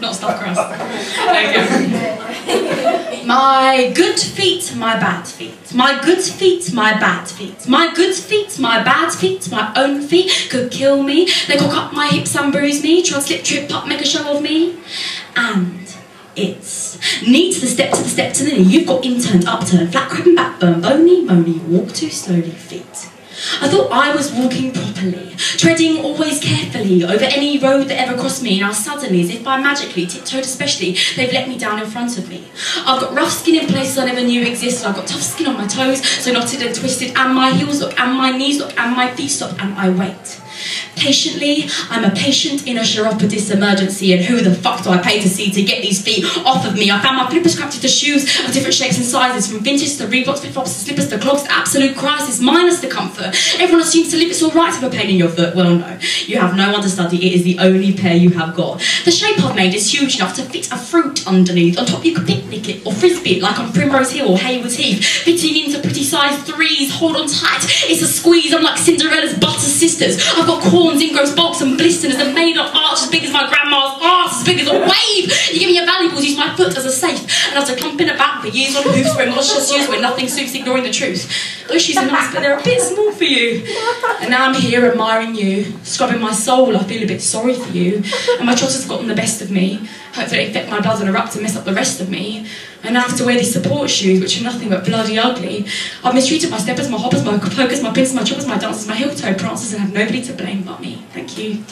Not stuffed crust. Okay. My good feet, my bad feet. My good feet, my bad feet. My good feet, my bad feet. My own feet could kill me. They cock up my hips and bruise me. Try to slip, trip up, make a show of me. And it's knee to the step to the step to the knee. You've got inturned, upturned, flat crapping backbone, bony, moany, walk too slowly, feet. I thought I was walking properly, treading always carefully over any road that ever crossed me. Now suddenly, as if by magically, tiptoed especially, they've let me down in front of me. I've got rough skin in places I never knew existed. I've got tough skin on my toes, so knotted and twisted, and my heels look, and my knees look, and my feet stop, and I wait. Patiently, I'm a patient in a chiropodist emergency, and who the fuck do I pay to see to get these feet off of me? I found my flippers crafted to shoes of different shapes and sizes, from vintage to Reeboks, flip-flops to slippers to clogs to absolute crisis, minus the comfort. Everyone assumes to live it's alright to have a pain in your foot. Well no, you have no understudy, it is the only pair you have got. The shape I've made is huge enough to fit a fruit underneath. On top you could picnic it or frisbee it like on Primrose Hill or Haywards Heath, fitting into pretty size 3s, hold on tight, it's a squeeze, I'm like Cinderella's butter sisters. I've got corns, ingrows, bulks and blisters, a made-up arch as big as my grandma's arse, as big as a wave. You give me your valuables, use my foot as a safe, and after clumping about for years on hoofs, wearing luscious shoes where nothing suits, ignoring the truth. Those shoes are nice, but they're a bit small for you. And now I'm here admiring you, scrubbing my soul, I feel a bit sorry for you. And my trotters have gotten the best of me. Hopefully they affect my blood and erupt and mess up the rest of me. And I have to wear these support shoes, which are nothing but bloody ugly. I've mistreated my steppers, my hoppers, my pokers, my pincers, my choppers, my dancers, my heel-toe prancers, and have nobody to blame but me. Thank you.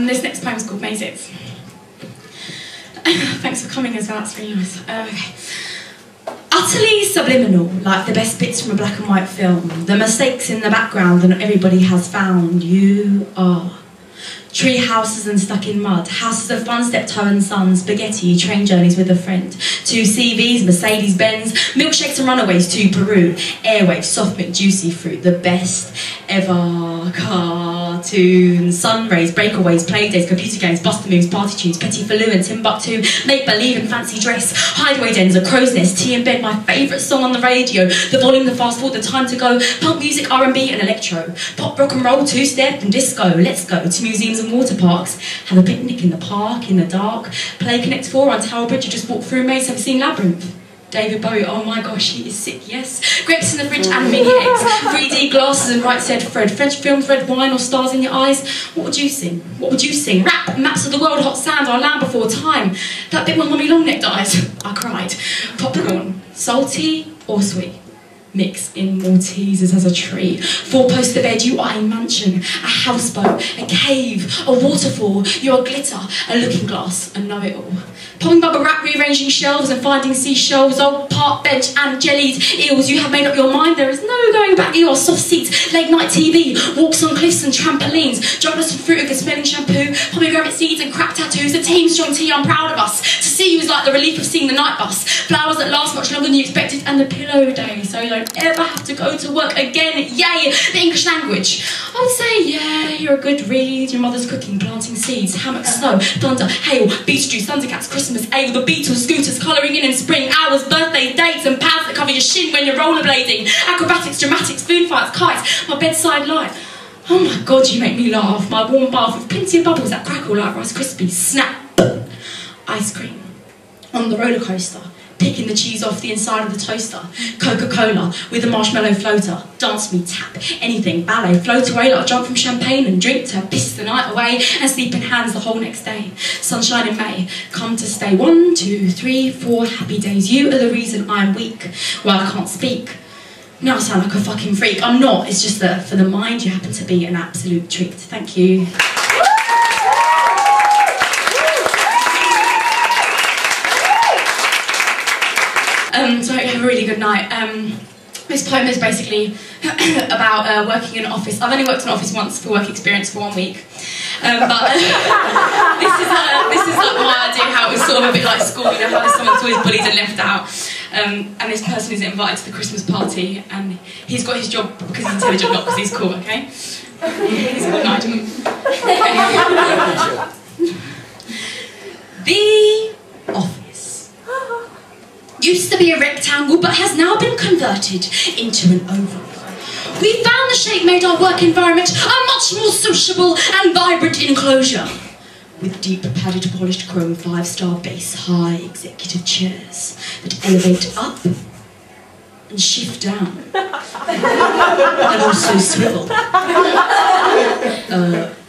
This next poem is called Mazes. Thanks for coming as well, that's really nice. Okay. Utterly subliminal, like the best bits from a black and white film. The mistakes in the background that not everybody has found. You are. Tree houses and stuck in mud, houses of fun, step-toe and son, spaghetti, train journeys with a friend, 2 CVs, Mercedes-Benz, milkshakes and runaways to Peru, airwaves, soft milk, juicy fruit, the best ever cartoons, sun rays, breakaways, playdays, computer games, buster moves, party tunes, Petit Falou and Timbuktu, make-believe and fancy dress, hideaway dens, a crow's nest, tea in bed, my favourite song on the radio, the volume, the fast forward, the time to go, punk music, R&B and electro, pop, rock and roll, two-step and disco, let's go to museums and water parks, have a picnic in the park, in the dark, play Connect 4 on Tower Bridge, you just walk through, mates, have you seen Labyrinth? David Bowie, oh my gosh, he is sick, yes. Grapes in the fridge and mini eggs, 3D glasses and right said Fred, French films, red wine or stars in your eyes. What would you sing? What would you sing? Rap, maps of the world, hot sand, our land before time. That bit when Mummy Longneck died, I cried. Popcorn, salty or sweet? Mix in Maltesers as a tree. 4-poster bed, you are a mansion, a houseboat, a cave, a waterfall. You are glitter, a looking glass, a know-it-all. Popping bubble wrap, rearranging shelves and finding seashells, old park bench and jellied eels. You have made up your mind, there is no going back. You are soft seats, late night TV, walks on cliffs and trampolines, joggers and fruit and good smelling shampoo, pomegranate seeds and crap tattoos. The team strong tea, I'm proud of us. To see you is like the relief of seeing the night bus. Flowers that last much longer than you expected, and the pillow day, so you don't ever have to go to work again. Yay! The English language. I would say, yeah, you're a good read. Your mother's cooking, planting seeds, hammock, snow, thunder, hail, beach stew, Thundercats, Christmas, ale, the Beatles, scooters, colouring in spring, hours, birthdays, dates, and pads that cover your shin when you're rollerblading, acrobatics, dramatics, food fights, kites, my bedside light. Oh my God, you make me laugh. My warm bath with plenty of bubbles that crackle like Rice Krispies. Snap! Ice cream. On the roller coaster. Picking the cheese off the inside of the toaster. Coca-Cola with a marshmallow floater. Dance me, tap, anything, ballet. Float away like a drunk from champagne and drink to piss the night away and sleep in hands the whole next day. Sunshine in May, come to stay. 1, 2, 3, 4 happy days. You are the reason I'm weak. Well, I can't speak. Now I sound like a fucking freak. I'm not, it's just that for the mind you happen to be an absolute treat. Thank you. So I have a really good night. This poem is basically about working in an office. I've only worked in an office once for work experience for 1 week. But this is like my idea how it was sort of a bit like school, you know, how someone's always bullied and left out. And this person is invited to the Christmas party and he's got his job because he's intelligent, not because he's cool, okay? He's got Nigel. The office. used to be a rectangle but has now been converted into an oval. We found the shape made our work environment a much more sociable and vibrant enclosure, with deep padded polished chrome 5-star base high executive chairs that elevate up and shift down and also swivel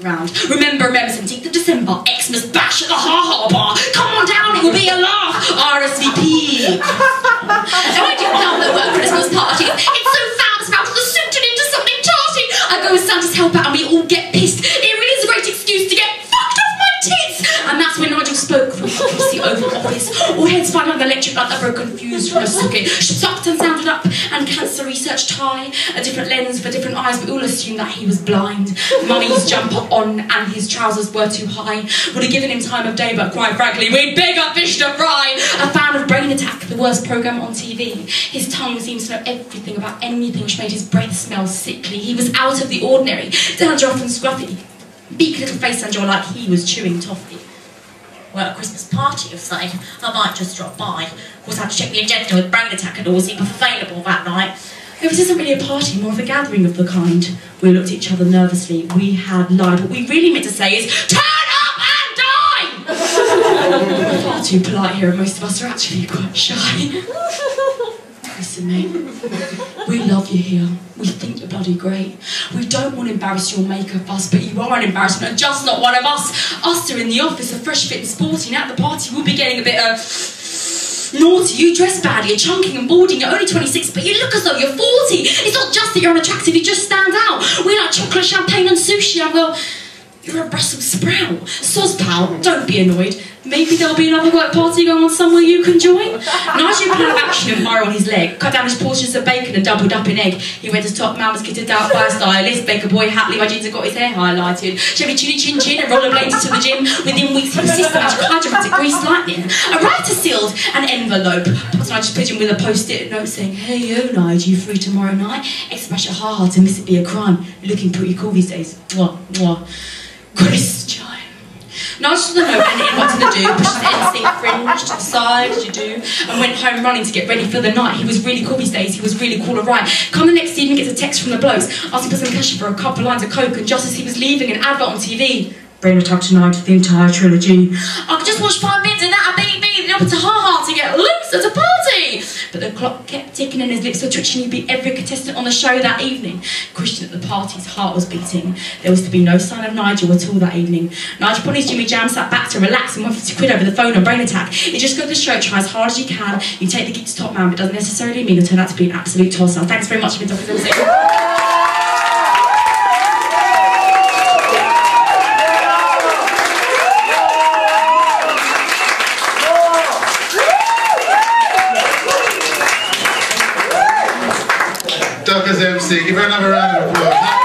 round. Remember 17th of December, Xmas bash at the Ha-Ha bar. Come on down, it will be a laugh. RSVP. And I do love the work Christmas party. It's so fab, it's about to suited into something tarty. I go with Santa's help out and we all get pissed. It really is a great excuse to get fucked off my tits. And that's when Nigel spoke from the Oval Office. All heads find on the electric light that broken fuse from a socket. Sucked and sounded up, and cancer research tie a different lens for different eyes. We all assumed that he was blind. Mummy's jumper on and his trousers were too high. Would have given him time of day, but quite frankly, we'd bigger fish to fry. A fan of Brain Attack, the worst programme on TV. His tongue seemed to know everything about anything, which made his breath smell sickly. He was out of the ordinary, dandruff and scruffy. Beak little face and jaw like he was chewing toffee. Well, a Christmas party, you say? I might just drop by. Of course, I had to check the agenda with Brain Attack and all seemed available that night. It isn't really a party, more of a gathering of the kind. We looked at each other nervously. We had lied. What we really meant to say is, turn up and die! We're far too polite here, and most of us are actually quite shy. Listen, mate, we love you here. We think you're bloody great. We don't want to embarrass you or make a fuss, but you are an embarrassment and just not one of us. Us are in the office, are fresh, fit and sporty, and at the party we'll be getting a bit naughty. You dress badly, you're chunking and balding, you're only 26, but you look as though you're 40. It's not just that you're unattractive, you just stand out. We like chocolate, champagne and sushi, and well, you're a Brussels sprout. Soz pal, don't be annoyed. Maybe there'll be another work party going on somewhere you can join. Nigel plan of action and fire on his leg, cut down his portions of bacon and doubled up in egg. He went to top man, was kitted out by a stylist, Baker boy hat, Levi jeans and got his hair highlighted. Chevy chili chin chin and rollerblades to the gym. Within weeks he was systematic hydromatic grease lightning. A writer sealed an envelope. Put Nigel's pigeon with a post-it note saying, hey yo Nigel, you free tomorrow night? Express your heart to miss it be a crime. You're looking pretty cool these days. Mwah, mwah. Christian. Nigel the note and in what to do, pushed his NSYNC fringe to the side, as you do, and went home running to get ready for the night. He was really cool these days, he was really cool, alright. Come the next evening, gets a text from the blokes, asking for some cash for a couple lines of coke, and just as he was leaving, an advert on TV. Brain Attack tonight, the entire trilogy. I could just watch 5 minutes of that and be up to Ha-Ha to get loose at a party. But the clock kept ticking and his lips were twitching. He beat every contestant on the show that evening. Christian at the party's heart was beating. There was to be no sign of Nigel at all that evening. Nigel put on his Jimmy Jam, sat back to relax and went for £50 over the phone on Brain Attack. It just got to show, try as hard as you can. You take the gig to top man, but it doesn't necessarily mean it'll turn out to be an absolute tosser. Thanks very much for being talking. Doug as MC, give her another round of applause.